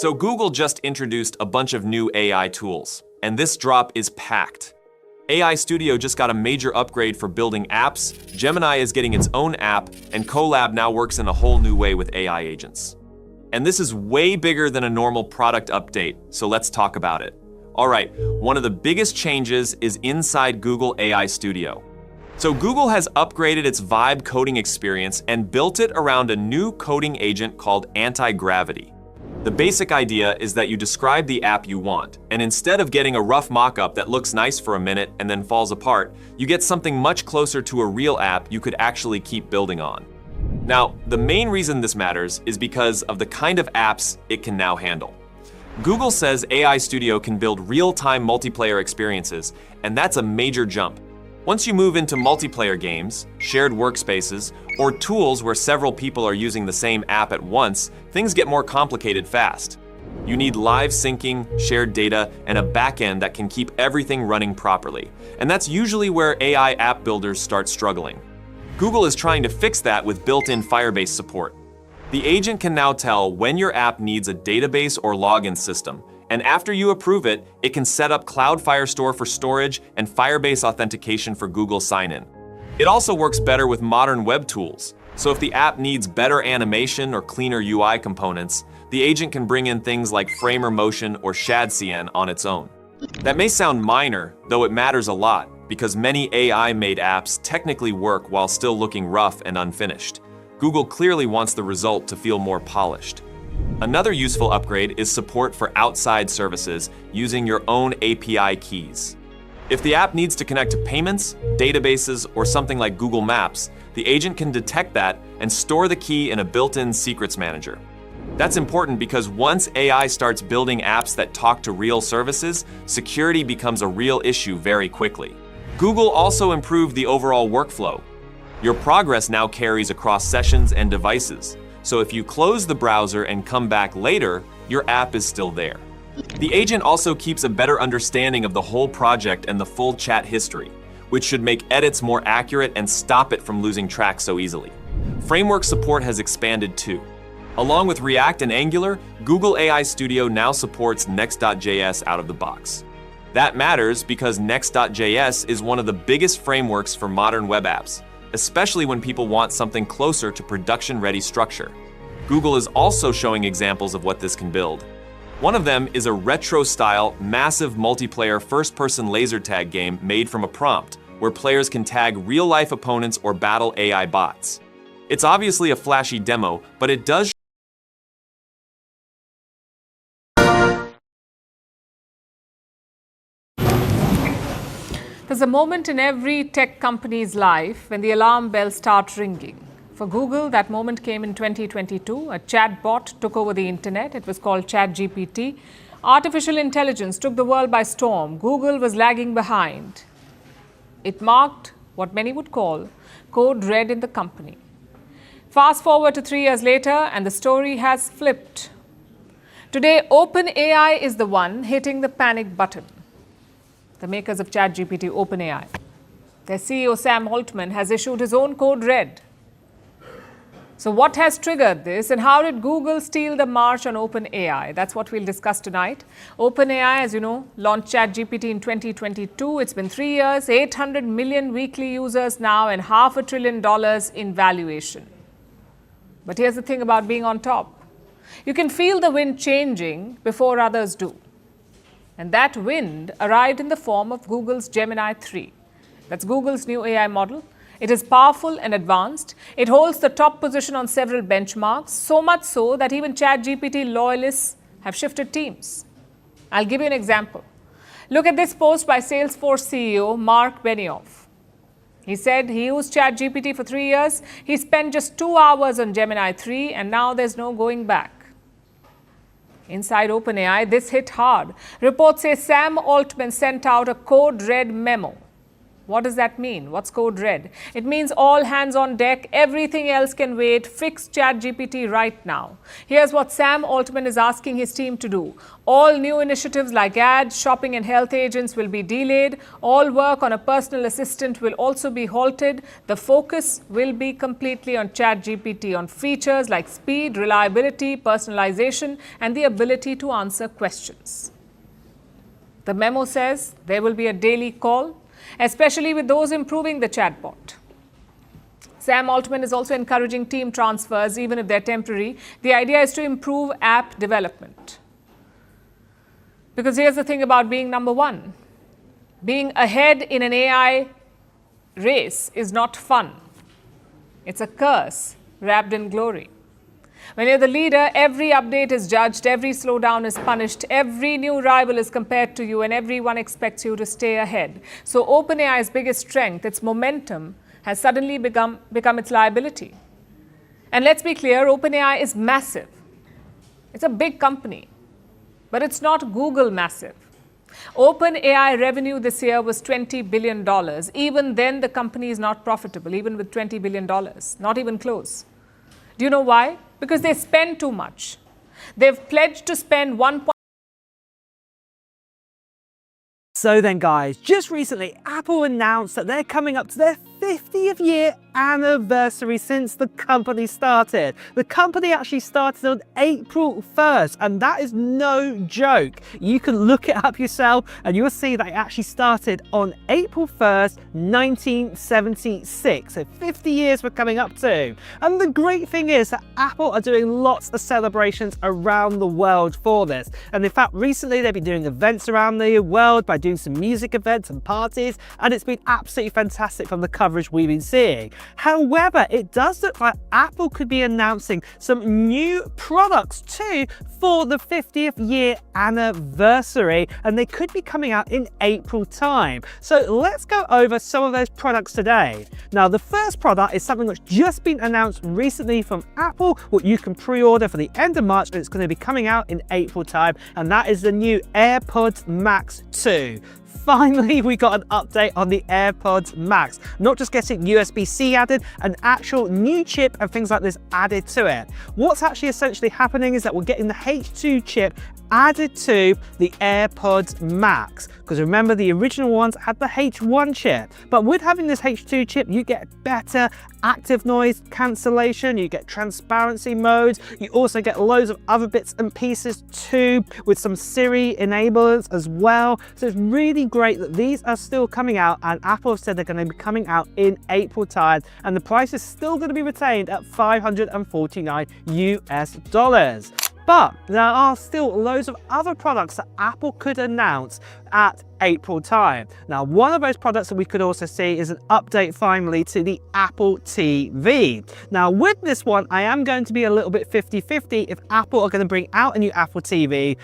So Google just introduced a bunch of new AI tools, and this drop is packed. AI Studio just got a major upgrade for building apps, Gemini is getting its own app, and Colab now works in a whole new way with AI agents. And this is way bigger than a normal product update, so let's talk about it. Alright, one of the biggest changes is inside Google AI Studio. So Google has upgraded its Vibe coding experience and built it around a new coding agent called Anti-Gravity. The basic idea is that you describe the app you want, and instead of getting a rough mock-up that looks nice for a minute and then falls apart, you get something much closer to a real app you could actually keep building on. Now, the main reason this matters is because of the kind of apps it can now handle. Google says AI Studio can build real-time multiplayer experiences, and that's a major jump. Once you move into multiplayer games, shared workspaces, or tools where several people are using the same app at once, things get more complicated fast. You need live syncing, shared data, and a backend that can keep everything running properly. And that's usually where AI app builders start struggling. Google is trying to fix that with built-in Firebase support. The agent can now tell when your app needs a database or login system, and after you approve it, it can set up Cloud Firestore for storage and Firebase authentication for Google sign-in. It also works better with modern web tools, so if the app needs better animation or cleaner UI components, the agent can bring in things like Framer Motion or ShadCN on its own. That may sound minor, though it matters a lot, because many AI-made apps technically work while still looking rough and unfinished. Google clearly wants the result to feel more polished. Another useful upgrade is support for outside services using your own API keys. If the app needs to connect to payments, databases, or something like Google Maps, the agent can detect that and store the key in a built-in secrets manager. That's important because once AI starts building apps that talk to real services, security becomes a real issue very quickly. Google also improved the overall workflow. Your progress now carries across sessions and devices. So if you close the browser and come back later, your app is still there. The agent also keeps a better understanding of the whole project and the full chat history, which should make edits more accurate and stop it from losing track so easily. Framework support has expanded too. Along with React and Angular, Google AI Studio now supports Next.js out of the box. That matters because Next.js is one of the biggest frameworks for modern web apps, especially when people want something closer to production-ready structure. Google is also showing examples of what this can build. One of them is a retro-style, massive multiplayer first-person laser tag game made from a prompt, where players can tag real-life opponents or battle AI bots. It's obviously a flashy demo, but it does There's a moment in every tech company's life when the alarm bells start ringing. For Google, that moment came in 2022. A chatbot took over the internet. It was called ChatGPT. Artificial intelligence took the world by storm. Google was lagging behind. It marked what many would call code red in the company. Fast forward to 3 years later, and the story has flipped. Today, Openai is the one hitting the panic button. The makers of ChatGPT, Openai. Their CEO, Sam Altman, has issued his own code red. So what has triggered this, and how did Google steal the march on Openai? That's what we'll discuss tonight. Openai, as you know, launched ChatGPT in 2022. It's been 3 years, 800 million weekly users now, and $500 billion in valuation. But here's the thing about being on top. You can feel the wind changing before others do. And that wind arrived in the form of Google's Gemini 3. That's Google's new AI model. It is powerful and advanced. It holds the top position on several benchmarks, so much so that even ChatGPT loyalists have shifted teams. I'll give you an example. Look at this post by Salesforce CEO Mark Benioff. He said he used ChatGPT for 3 years. He spent just 2 hours on Gemini 3, and now there's no going back. Inside Openai, this hit hard. Reports say Sam Altman sent out a code red memo. What does that mean? What's code red? It means all hands on deck, everything else can wait, fix ChatGPT right now. Here's what Sam Altman is asking his team to do. All new initiatives like ads, shopping and health agents will be delayed. All work on a personal assistant will also be halted. The focus will be completely on ChatGPT, on features like speed, reliability, personalization, and the ability to answer questions. The memo says there will be a daily call, especially with those improving the chatbot. Sam Altman is also encouraging team transfers, even if they're temporary. The idea is to improve app development. Because here's the thing about being number one. Being ahead in an AI race is not fun. It's a curse wrapped in glory. When you're the leader, every update is judged, every slowdown is punished, every new rival is compared to you, and everyone expects you to stay ahead. So OpenAI's biggest strength, its momentum, has suddenly become its liability. And let's be clear, OpenAI is massive. It's a big company, but it's not Google massive. OpenAI revenue this year was $20 billion. Even then, the company is not profitable, even with $20 billion, not even close. Do you know why? Because they spend too much. They've pledged to spend So then guys, just recently Apple announced that they're coming up to their 50th year anniversary since the company started. The company actually started on April 1st, and that is no joke. You can look it up yourself and you'll see that it actually started on April 1st, 1976. So 50 years we're coming up to. And the great thing is that Apple are doing lots of celebrations around the world for this. And in fact, recently they've been doing events around the world by doing some music events and parties, and it's been absolutely fantastic from the coverage we've been seeing. However, it does look like Apple could be announcing some new products too for the 50th year anniversary, and they could be coming out in April time. So let's go over some of those products today. Now, the first product is something that's just been announced recently from Apple, what you can pre-order for the end of March, and it's going to be coming out in April time, and that is the new AirPods Max 2. Finally, we got an update on the AirPods Max. Not just getting USB-C added, an actual new chip and things like this added to it. What's actually essentially happening is that we're getting the H2 chip added to the AirPods Max, because remember the original ones had the H1 chip, but with having this H2 chip you get better active noise cancellation, you get transparency modes, you also get loads of other bits and pieces too, with some Siri enablers as well. So it's really great that these are still coming out, and Apple have said they're going to be coming out in April time, and the price is still going to be retained at $549 US. But there are still loads of other products that Apple could announce at April time. Now, one of those products that we could also see is an update finally to the Apple TV. Now, with this one, I am going to be a little bit 50-50 if Apple are going to bring out a new Apple TV,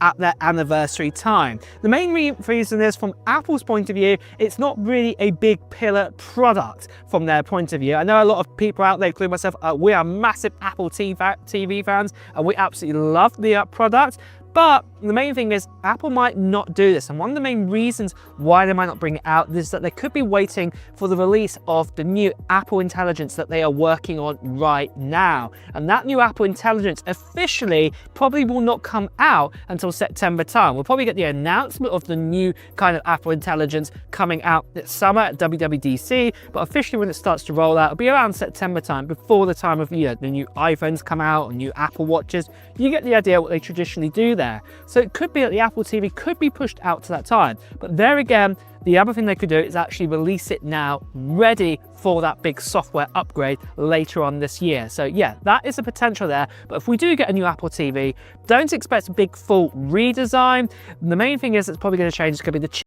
at their anniversary time. The main reason is, from Apple's point of view, it's not really a big pillar product from their point of view. I know a lot of people out there, including myself, we are massive Apple TV fans, and we absolutely love the product. But the main thing is Apple might not do this, and one of the main reasons why they might not bring it out is that they could be waiting for the release of the new Apple Intelligence that they are working on right now. And that new Apple Intelligence officially probably will not come out until September time. We'll probably get the announcement of the new kind of Apple Intelligence coming out this summer at WWDC, but officially when it starts to roll out, it'll be around September time, before the time of the new iPhones come out and new Apple Watches. You get the idea what they traditionally do there. So it could be that the Apple TV could be pushed out to that time. But there again, the other thing they could do is actually release it now, ready for that big software upgrade later on this year. So yeah, that is a potential there. But if we do get a new Apple TV, don't expect a big full redesign. The main thing is it's probably going to change. It's going to be the chip